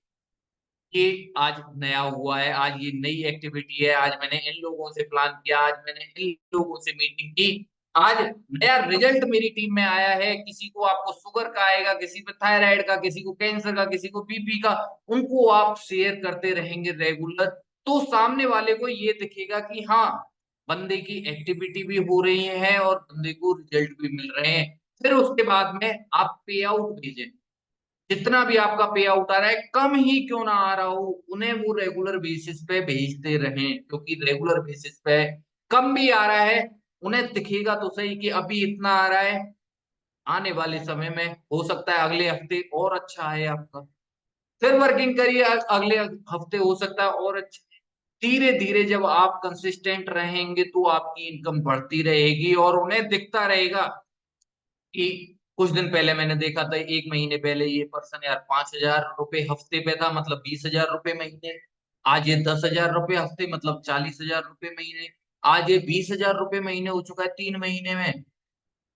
A: ये आज नया हुआ है, आज ये नई एक्टिविटी है, आज मैंने इन लोगों से प्लान किया, आज मैंने इन लोगों से मीटिंग की, आज नया रिजल्ट मेरी टीम में आया है, किसी को आपको शुगर का आएगा, किसी पे थायराइड का, किसी को कैंसर का, किसी को बीपी का, उनको आप शेयर करते रहेंगे रेगुलर, तो सामने वाले को ये दिखेगा कि हाँ, बंदे की एक्टिविटी भी हो रही है और बंदे को रिजल्ट भी मिल रहे हैं। फिर उसके बाद में आप पे आउट भेजें, जितना भी आपका पे आउट आ रहा है, कम ही क्यों ना आ रहा हो, उन्हें वो रेगुलर बेसिस पे भेजते रहें, क्योंकि रेगुलर बेसिस पे कम भी आ रहा है, उन्हें दिखेगा तो सही कि अभी इतना आ रहा है, आने वाले समय में हो सकता है अगले हफ्ते और अच्छा है आपका, फिर वर्किंग करिए, अगले हफ्ते हो सकता है और अच्छा। धीरे धीरे जब आप कंसिस्टेंट रहेंगे तो आपकी इनकम बढ़ती रहेगी और उन्हें दिखता रहेगा कि कुछ दिन पहले मैंने देखा था, 1 महीने पहले ये पर्सन यार 5,000 रुपए हफ्ते पे था, मतलब 20,000 रुपए महीने। आज ये 10,000 रुपए हफ्ते, मतलब 40,000 रुपए महीने। आज ये 20,000 रुपए महीने हो चुका है 3 महीने में,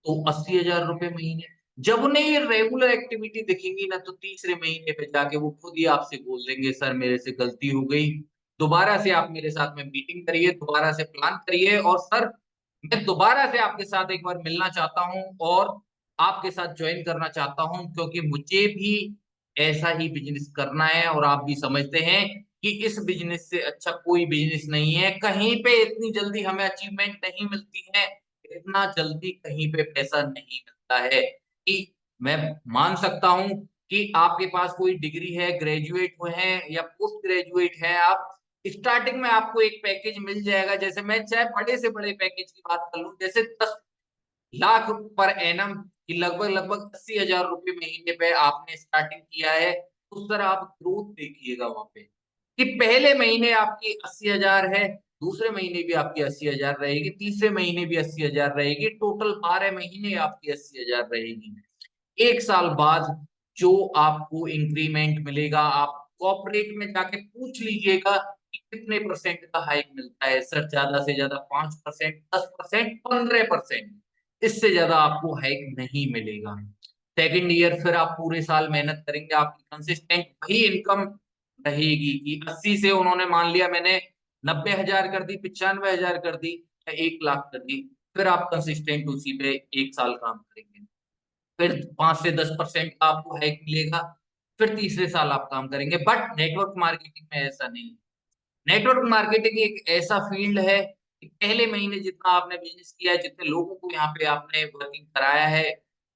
A: तो 80,000 रुपए महीने। जब उन्हें ये रेगुलर एक्टिविटी दिखेंगी ना, तो तीसरे महीने पे जाके वो खुद ही आपसे बोल देंगे, सर मेरे से गलती हो गई, दोबारा से आप मेरे साथ में मीटिंग करिए, दोबारा से प्लान करिए, और सर मैं दोबारा से आपके साथ एक बार मिलना चाहता हूँ और आपके साथ ज्वाइन करना चाहता हूँ, क्योंकि मुझे भी ऐसा ही बिजनेस करना है और आप भी समझते हैं कि इस बिजनेस से अच्छा कोई बिजनेस नहीं है, कहीं पे इतनी जल्दी हमें अचीवमेंट नहीं मिलती है, इतना जल्दी कहीं पे पैसा नहीं मिलता है कि मैं मान सकता हूं कि आपके पास कोई डिग्री है, ग्रेजुएट हुए हैं या पोस्ट ग्रेजुएट है आप, स्टार्टिंग में आपको एक पैकेज मिल जाएगा, जैसे मैं चाहे बड़े से बड़े पैकेज की बात कर लूं, जैसे 10 लाख पर एनम की लगभग लगभग 80,000 रुपए महीने पे आपने स्टार्टिंग किया है, उस तरह आप ग्रोथ देखिएगा वहां पे कि पहले महीने आपकी 80,000 है, दूसरे महीने भी आपकी 80,000 रहेगी, तीसरे महीने भी 80,000 रहेगी, टोटल 12 महीने आपकी 80,000 रहेगी। 1 साल बाद जो आपको इंक्रीमेंट मिलेगा, आप कॉर्पोरेट में जाके पूछ लीजिएगा कि कितने परसेंट का हाइक मिलता है, सर ज्यादा से ज्यादा 5%, 10%, 15%, इससे ज्यादा आपको हाइक नहीं मिलेगा। सेकंड ईयर फिर आप पूरे साल मेहनत करेंगे, आपकी कंसिस्टेंट वही इनकम रहेगी कि 80 से उन्होंने मान लिया मैंने 90,000 कर दी, 95,000 कर दी या 1 लाख कर दी, फिर आप कंसिस्टेंट उसी पे 1 साल काम करेंगे, फिर 5 से 10% का आपको हाइक मिलेगा, फिर तीसरे साल आप काम करेंगे। बट नेटवर्क मार्केटिंग में ऐसा नहीं है। नेटवर्क मार्केटिंग एक ऐसा फील्ड है कि पहले महीने जितना आपने बिजनेस किया है, जितने लोगों को यहाँ पे आपने वर्किंग कराया है,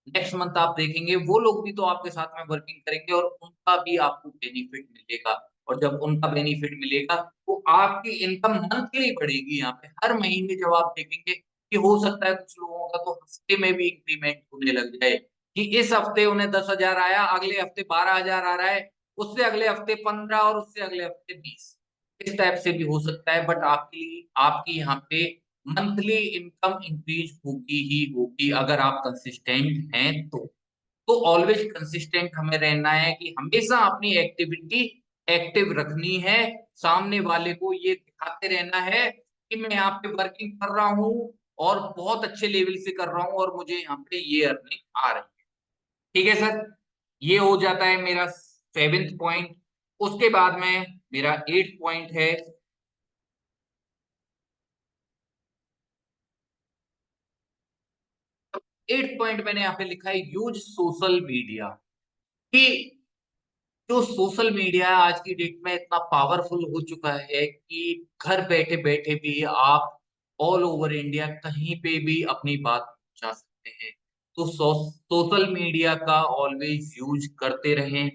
A: नेक्स्ट मंथ आप देखेंगे वो लोग भी तो आपके साथ में वर्किंग करेंगे और उनका भी आपको बेनिफिट मिलेगा, और जब उनका बेनिफिट मिलेगा तो आपकी इनकम मंथली बढ़ेगी। यहाँ पे हर महीने जब आप देखेंगे कि हो सकता है कुछ लोगों का तो हफ्ते में भी इंक्रीमेंट होने लग जाए कि इस हफ्ते उन्हें 10,000 आया, अगले हफ्ते 12,000 आ रहा है, उससे अगले हफ्ते 15 और उससे अगले हफ्ते 20, इस टाइप से भी हो सकता है। बट आपकी यहाँ पे मंथली इनकम इंक्रीज होगी ही होगी अगर आप कंसिस्टेंट हैं तो ऑलवेज कंसिस्टेंट हमें रहना है कि हमेशा अपनी एक्टिविटी एक्टिव रखनी है, सामने वाले को ये दिखाते रहना है कि मैं यहाँ पे वर्किंग कर रहा हूँ और बहुत अच्छे लेवल से कर रहा हूँ और मुझे यहाँ पे ये अर्निंग आ रही है। ठीक है सर, ये हो जाता है मेरा 7th पॉइंट। उसके बाद में मेरा 8th पॉइंट है, 8th पॉइंट मैंने यहाँ पे लिखा है यूज सोशल मीडिया, कि जो सोशल मीडिया आज की डेट में इतना पावरफुल हो चुका है कि घर बैठे बैठे भी आप ऑल ओवर इंडिया कहीं पे भी अपनी बात पहुंचा सकते हैं। तो सोशल मीडिया का ऑलवेज यूज करते रहें।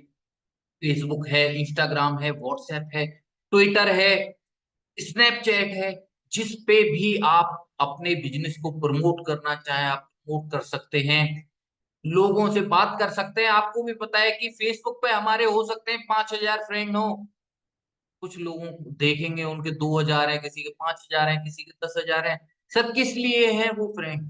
A: फेसबुक है, इंस्टाग्राम है, व्हाट्सएप है, ट्विटर है, स्नैपचैट है, जिस पे भी आप अपने बिजनेस को प्रमोट करना चाहें आप प्रमोट कर सकते हैं, लोगों से बात कर सकते हैं। आपको भी पता है कि फेसबुक पे हमारे हो सकते हैं 5,000 फ्रेंड हो, कुछ लोगों को देखेंगे उनके 2,000 है, किसी के 5,000 है, किसी के 10,000 है। सर किस लिए है वो फ्रेंड?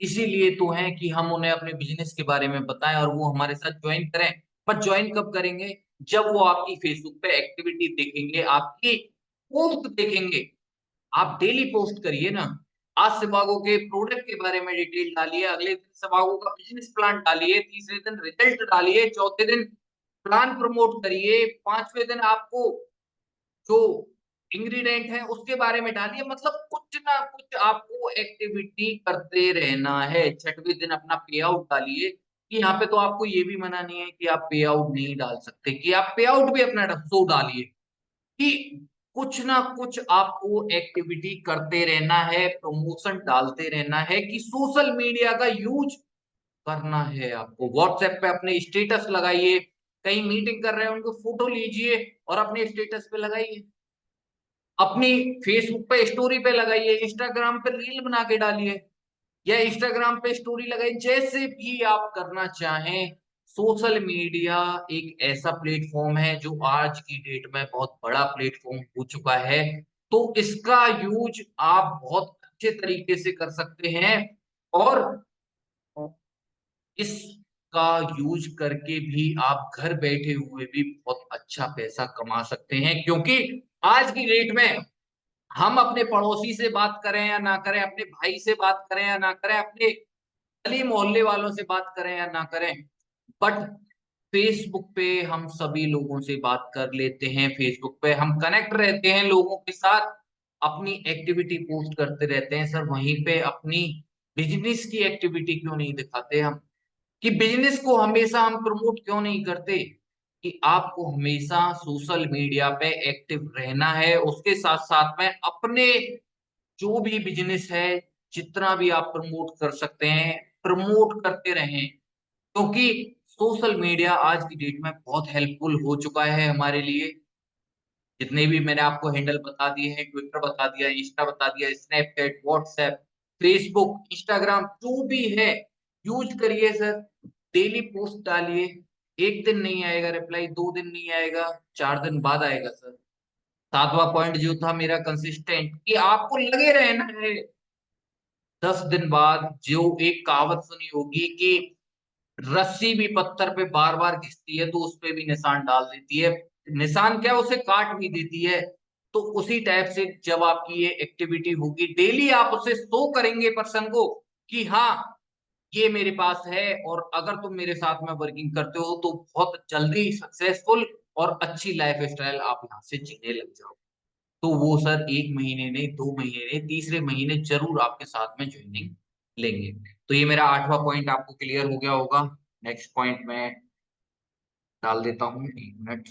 A: इसीलिए तो है कि हम उन्हें अपने बिजनेस के बारे में बताएं और वो हमारे साथ ज्वाइन करें। पर ज्वाइन कब करेंगे? जब वो आपकी फेसबुक पे एक्टिविटी देखेंगे, आपकी पोस्ट देखेंगे, आप डेली पोस्ट करिए ना। आज सेवागो के प्रोडक्ट के बारे में डिटेल डालिए, अगले दिन सेवागो का बिजनेस प्लान डालिए, तीसरे दिन रिजल्ट डालिए, चौथे दिन प्लान प्रमोट करिए, पांचवें दिन आपको जो इंग्रेडिएंट है उसके बारे में डालिए। मतलब कुछ ना कुछ आपको एक्टिविटी करते रहना है। छठवें दिन अपना पे आउट डालिए, कि यहाँ पे तो आपको ये भी मना नहीं है कि आप पे आउट नहीं डाल सकते, कि आप पे आउट भी अपना शो डालिए, कि कुछ ना कुछ आपको एक्टिविटी करते रहना है, प्रमोशन डालते रहना है, कि सोशल मीडिया का यूज करना है आपको। व्हाट्सएप पे अपने स्टेटस लगाइए, कहीं मीटिंग कर रहे हैं उनको फोटो लीजिए और अपने स्टेटस पे लगाइए, अपनी फेसबुक पे स्टोरी पे लगाइए, इंस्टाग्राम पे रील बना के डालिए, या इंस्टाग्राम पे स्टोरी लगाइए, जैसे भी आप करना चाहें। सोशल मीडिया एक ऐसा प्लेटफॉर्म है जो आज की डेट में बहुत बड़ा प्लेटफॉर्म हो चुका है। तो इसका यूज आप बहुत अच्छे तरीके से कर सकते हैं, और इसका यूज करके भी आप घर बैठे हुए भी बहुत अच्छा पैसा कमा सकते हैं। क्योंकि आज की डेट में हम अपने पड़ोसी से बात करें या ना करें, अपने भाई से बात करें या ना करें, अपने गली मोहल्ले वालों से बात करें या ना करें, बट फेसबुक पे हम सभी लोगों से बात कर लेते हैं। फेसबुक पे हम कनेक्ट रहते हैं लोगों के साथ, अपनी एक्टिविटी पोस्ट करते रहते हैं। सर वहीं पे अपनी बिजनेस की एक्टिविटी क्यों नहीं दिखाते हम, कि बिजनेस को हमेशा हम प्रमोट क्यों नहीं करते, कि आपको हमेशा सोशल मीडिया पे एक्टिव रहना है। उसके साथ साथ में अपने जो भी बिजनेस है, जितना भी आप प्रमोट कर सकते हैं प्रमोट करते रहें। क्योंकि सोशल मीडिया आज की डेट में बहुत हेल्पफुल हो चुका है हमारे लिए। जितने भी मैंने आपको हैंडल बता दिए हैं, ट्विटर बता दिया, इंस्टा बता दिया, स्नैपचैट, व्हाट्सएप, फेसबुक, इंस्टाग्राम, जो भी है यूज करिए सर। डेली पोस्ट डालिए, एक दिन नहीं आएगा रिप्लाई, 2 दिन नहीं आएगा, 4 दिन बाद आएगा सर। सातवां पॉइंट जो था मेरा कंसिस्टेंट, कि आपको लगे रहना है। 10 दिन बाद, जो एक कहावत सुनी होगी कि रस्सी भी पत्थर पे बार बार घिसती है तो उस पे भी निशान डाल देती है, निशान क्या उसे काट भी देती है। तो उसी टाइप से जब आपकी ये एक्टिविटी होगी, डेली आप उसे शो करेंगे पर्सन को, कि हाँ ये मेरे पास है, और अगर तुम मेरे साथ में वर्किंग करते हो तो बहुत जल्दी सक्सेसफुल और अच्छी लाइफ स्टाइल आप यहाँ से जीने लग जाओ। तो वो सर 1 महीने नहीं, 2 महीने नहीं, तीसरे महीने जरूर आपके साथ में ज्वाइनिंग लेंगे। तो ये मेरा 8वां पॉइंट आपको क्लियर हो गया होगा। नेक्स्ट पॉइंट मैं डाल देता हूँ, 1 मिनट।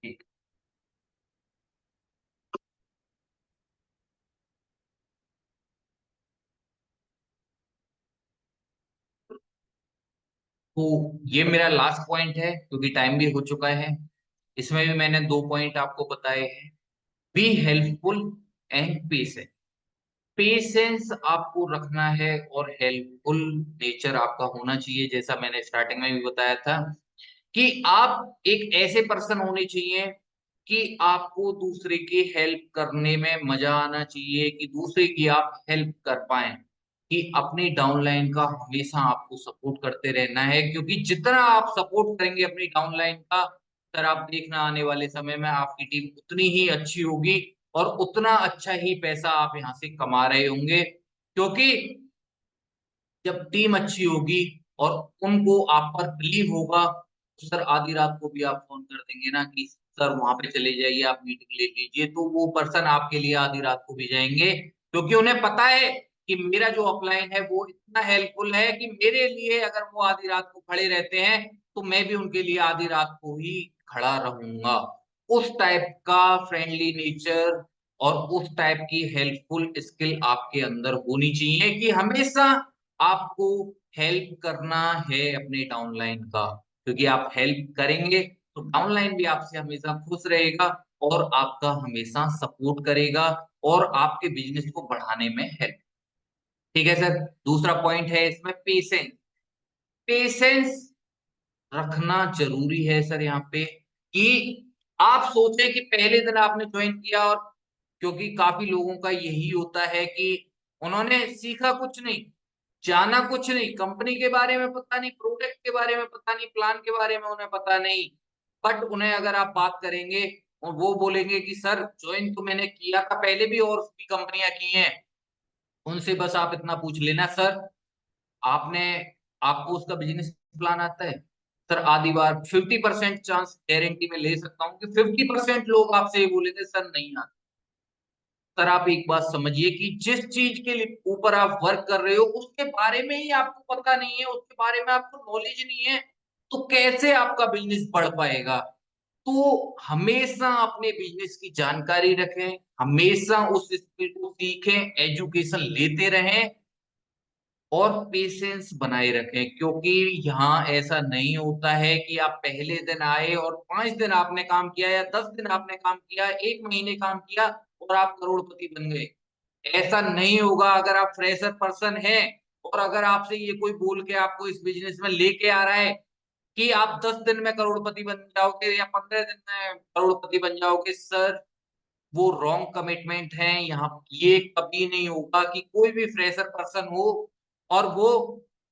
A: ठीक। तो ये मेरा लास्ट पॉइंट है क्योंकि टाइम भी हो चुका है। इसमें भी मैंने 2 पॉइंट आपको बताए हैं। Be helpful and patient. Patience आपको रखना है और हेल्पफुल नेचर आपका होना चाहिए, जैसा मैंने स्टार्टिंग में भी बताया था, कि आप एक ऐसे पर्सन होने चाहिए कि आपको दूसरे की हेल्प करने में मजा आना चाहिए, कि दूसरे की आप हेल्प कर पाए, कि अपनी डाउनलाइन का हमेशा आपको सपोर्ट करते रहना है। क्योंकि जितना आप सपोर्ट करेंगे अपनी डाउनलाइन का, सर आप देखना आने वाले समय में आपकी टीम उतनी ही अच्छी होगी और उतना अच्छा ही पैसा आप यहाँ से कमा रहे होंगे। क्योंकि जब टीम अच्छी होगी और उनको आप पर बिलीव होगा, तो सर आधी रात को भी आप फोन कर देंगे ना कि सर वहां पे चले जाइए, आप मीटिंग ले लीजिए, तो वो पर्सन आपके लिए आधी रात को भी जाएंगे। क्योंकि उन्हें पता है कि मेरा जो अपलाइन है वो इतना हेल्पफुल है कि मेरे लिए अगर वो आधी रात को खड़े रहते हैं तो मैं भी उनके लिए आधी रात को ही खड़ा रहूंगा। उस टाइप का फ्रेंडली नेचर और उस टाइप की हेल्पफुल स्किल आपके अंदर होनी चाहिए, कि हमेशा आपको हेल्प करना है अपने डाउनलाइन का। क्योंकि आप हेल्प करेंगे तो डाउनलाइन भी आपसे हमेशा खुश रहेगा और आपका हमेशा सपोर्ट करेगा और आपके बिजनेस को बढ़ाने में हेल्प। ठीक है सर। दूसरा पॉइंट है इसमें पेशेंस। पेशेंस रखना जरूरी है सर यहाँ पे, कि आप सोचें कि पहले दिन आपने ज्वाइन किया, और क्योंकि काफी लोगों का यही होता है कि उन्होंने सीखा कुछ नहीं, जाना कुछ नहीं, कंपनी के बारे में पता नहीं, प्रोडक्ट के बारे में पता नहीं, प्लान के बारे में उन्हें पता नहीं। बट उन्हें अगर आप बात करेंगे और वो बोलेंगे कि सर ज्वाइन तो मैंने किया था पहले भी और भी कंपनियां की हैं, उनसे बस आप इतना पूछ लेना, सर आपने आपको उसका बिजनेस प्लान आता है? सर आधी बार 50% चांस गारंटी में ले सकता हूँ कि 50% लोग आपसे ये बोलेंगे सर नहीं आता। सर आप एक बात समझिए कि जिस चीज के लिए ऊपर आप वर्क कर रहे हो उसके बारे में ही आपको पता नहीं है, उसके बारे में आपको नॉलेज नहीं है, तो कैसे आपका बिजनेस बढ़ पाएगा? तो हमेशा अपने बिजनेस की जानकारी रखें, हमेशा उस स्किल को सीखें, एजुकेशन लेते रहें और पेशेंस बनाए रखें, क्योंकि यहाँ ऐसा नहीं होता है कि आप पहले दिन आए और 5 दिन आपने काम किया या 10 दिन आपने काम किया, 1 महीने काम किया और आप करोड़पति बन गए। ऐसा नहीं होगा। अगर आप फ्रेशर पर्सन हैं और अगर आपसे ये कोई बोल के आपको इस बिजनेस में लेके आ रहा है कि आप 10 दिन में करोड़पति बन जाओगे या 15 दिन में करोड़पति बन जाओगे, सर वो रॉन्ग कमिटमेंट है। यहाँ ये कभी नहीं होगा कि कोई भी फ्रेशर पर्सन हो और वो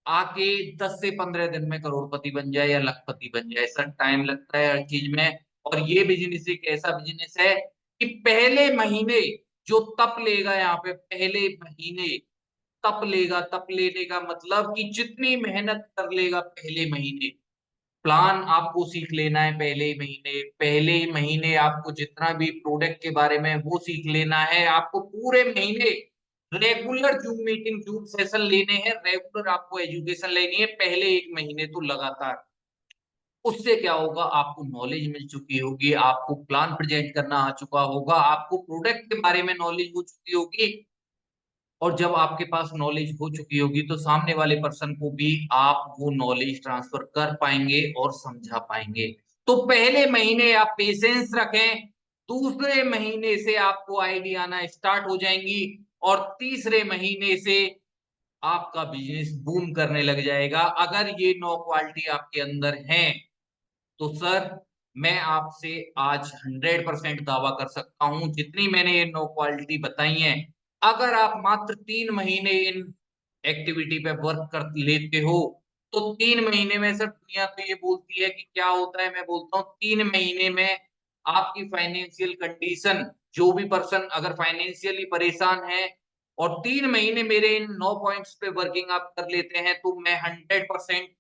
A: आके 10 से 15 दिन में करोड़पति बन जाए या लखपति बन जाए। सर टाइम लगता है हर चीज में, और ये बिजनेस एक ऐसा बिजनेस है कि पहले महीने जो तप लेगा, यहाँ पे पहले महीने तप लेगा। तप लेने का मतलब कि जितनी मेहनत कर लेगा पहले महीने, प्लान आपको सीख लेना है पहले ही महीने आपको जितना भी प्रोडक्ट के बारे में वो सीख लेना है। आपको पूरे महीने regular zoom meeting, zoom session लेने हैं, रेगुलर आपको एजुकेशन लेनी है पहले 1 महीने तो लगातार। उससे क्या होगा, आपको नॉलेज मिल चुकी होगी, आपको प्लान प्रेजेंट करना आ चुका होगा, आपको प्रोडक्ट के बारे में नॉलेज हो चुकी होगी, और जब आपके पास नॉलेज हो चुकी होगी तो सामने वाले पर्सन को भी आप वो नॉलेज ट्रांसफर कर पाएंगे और समझा पाएंगे। तो पहले महीने आप पेशेंस रखें, दूसरे महीने से आपको आइडिया आना स्टार्ट हो जाएंगी, और तीसरे महीने से आपका बिजनेस बूम करने लग जाएगा। अगर ये 9 क्वालिटी आपके अंदर हैं तो सर मैं आपसे आज 100% दावा कर सकता हूं, जितनी मैंने ये 9 क्वालिटी बताई हैं, अगर आप मात्र 3 महीने इन एक्टिविटी पे वर्क कर लेते हो तो 3 महीने में सर, दुनिया तो ये बोलती है कि क्या होता है, मैं बोलता हूँ 3 महीने में आपकी फाइनेंशियल कंडीशन, जो भी पर्सन अगर फाइनेंशियली परेशान है और 3 महीने मेरे इन 9 पॉइंट्स पे वर्किंग आप कर लेते हैं, तो मैं 100%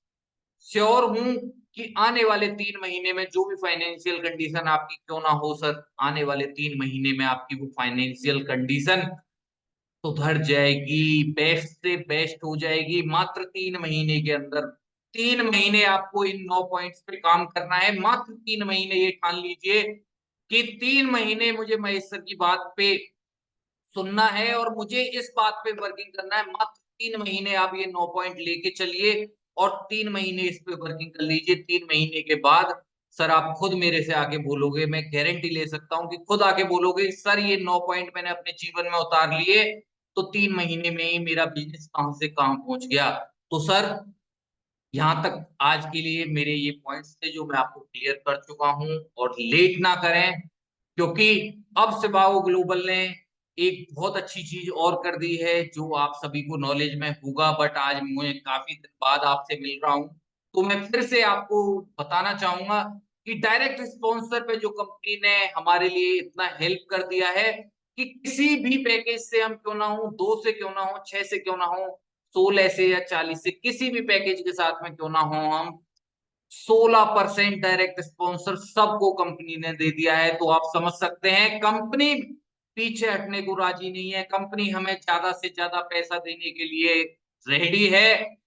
A: श्योर हूं कि आने वाले 3 महीने में जो भी फाइनेंशियल कंडीशन आपकी क्यों ना हो सर, आने वाले 3 महीने में आपकी वो फाइनेंशियल कंडीशन सुधर जाएगी, बेस्ट से बेस्ट हो जाएगी मात्र 3 महीने के अंदर। 3 महीने आपको इन 9 पॉइंट्स पे काम करना है, मात्र 3 महीने। ये ठान लीजिए कि 3 महीने मुझे महेश सर की बात पे सुनना है और मुझे इस बात पे वर्किंग करना है। मात्र 3 महीने आप ये 9 पॉइंट लेके चलिए और 3 महीने इस पे वर्किंग कर लीजिए। 3 महीने के बाद सर आप खुद मेरे से आके बोलोगे, मैं गारंटी ले सकता हूँ कि खुद आके बोलोगे सर ये 9 पॉइंट मैंने अपने जीवन में उतार लिए, तो 3 महीने में ही मेरा बिजनेस कहाँ से कहाँ पहुंच गया। तो सर यहाँ तक आज के लिए मेरे ये पॉइंट्स थे जो मैं आपको क्लियर कर चुका हूँ, और लेट ना करें, क्योंकि अब सिबाओ ग्लोबल ने एक बहुत अच्छी चीज और कर दी है जो आप सभी को नॉलेज में होगा, बट आज मैं काफी दिन बाद आपसे मिल रहा हूँ तो मैं फिर से आपको बताना चाहूंगा कि डायरेक्ट स्पॉन्सर पे जो कंपनी ने हमारे लिए इतना हेल्प कर दिया है कि किसी भी पैकेज से हम क्यों ना हो, 2 से क्यों ना हो, 6 से क्यों ना हो, 16 से या 40 से, किसी भी पैकेज के साथ में क्यों ना हो, हम 16% डायरेक्ट स्पॉन्सर सबको कंपनी ने दे दिया है। तो आप समझ सकते हैं कंपनी पीछे हटने को राजी नहीं है, कंपनी हमें ज्यादा से ज्यादा पैसा देने के लिए रेडी है।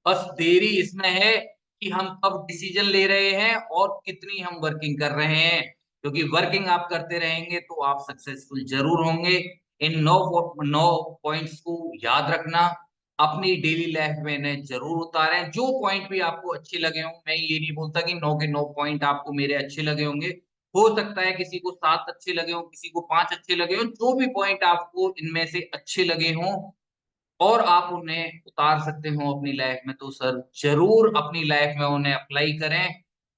A: बस देरी इसमें है कि हम कब डिसीजन ले रहे हैं और कितनी हम वर्किंग कर रहे हैं, क्योंकि वर्किंग आप करते रहेंगे तो आप सक्सेसफुल जरूर होंगे। इन 9 पॉइंट्स को याद रखना, अपनी डेली लाइफ में इन्हें जरूर उतारें। जो पॉइंट भी आपको अच्छे लगे हों, मैं ये नहीं बोलता कि 9 के 9 पॉइंट आपको मेरे अच्छे लगे होंगे, हो सकता है किसी को 7 अच्छे लगे हों, किसी को 5 अच्छे लगे हों, जो भी पॉइंट आपको इनमें से अच्छे लगे हों और आप उन्हें उतार सकते हो अपनी लाइफ में, तो सर जरूर अपनी लाइफ में उन्हें अप्लाई करें,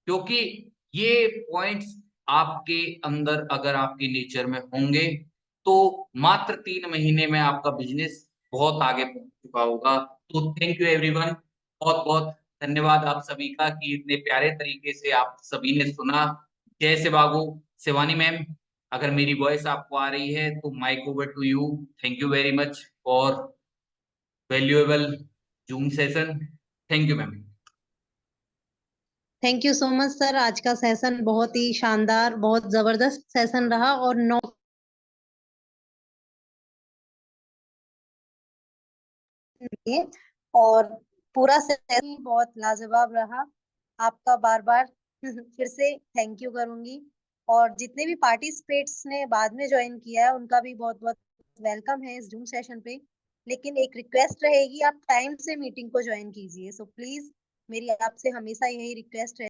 A: क्योंकि ये पॉइंट्स आपके अंदर अगर आपके नेचर में होंगे तो मात्र 3 महीने में आपका बिजनेस बहुत आगे पहुंच चुका होगा। तो थैंक यू एवरीवन, बहुत बहुत धन्यवाद आप सभी का कि इतने प्यारे तरीके से आप सभी ने सुना। जय शिवागो। शिवानी मैम, अगर मेरी वॉइस आपको आ रही है तो mic over to you. Thank you very much for valuable Zoom session. Thank you ma'am.
B: Thank you so much sir, आज का सेशन बहुत ही शानदार, बहुत जबरदस्त सेशन रहा और और पूरा सेशन बहुत लाजवाब रहा। आपका बार बार फिर से थैंक यू करूंगी। और जितने भी पार्टिसिपेट्स ने बाद में ज्वाइन किया है उनका भी बहुत बहुत वेलकम है इस जूम सेशन पे। लेकिन एक रिक्वेस्ट रहेगी, आप टाइम से मीटिंग को ज्वाइन कीजिए। सो प्लीज मेरी आपसे हमेशा यही रिक्वेस्ट है।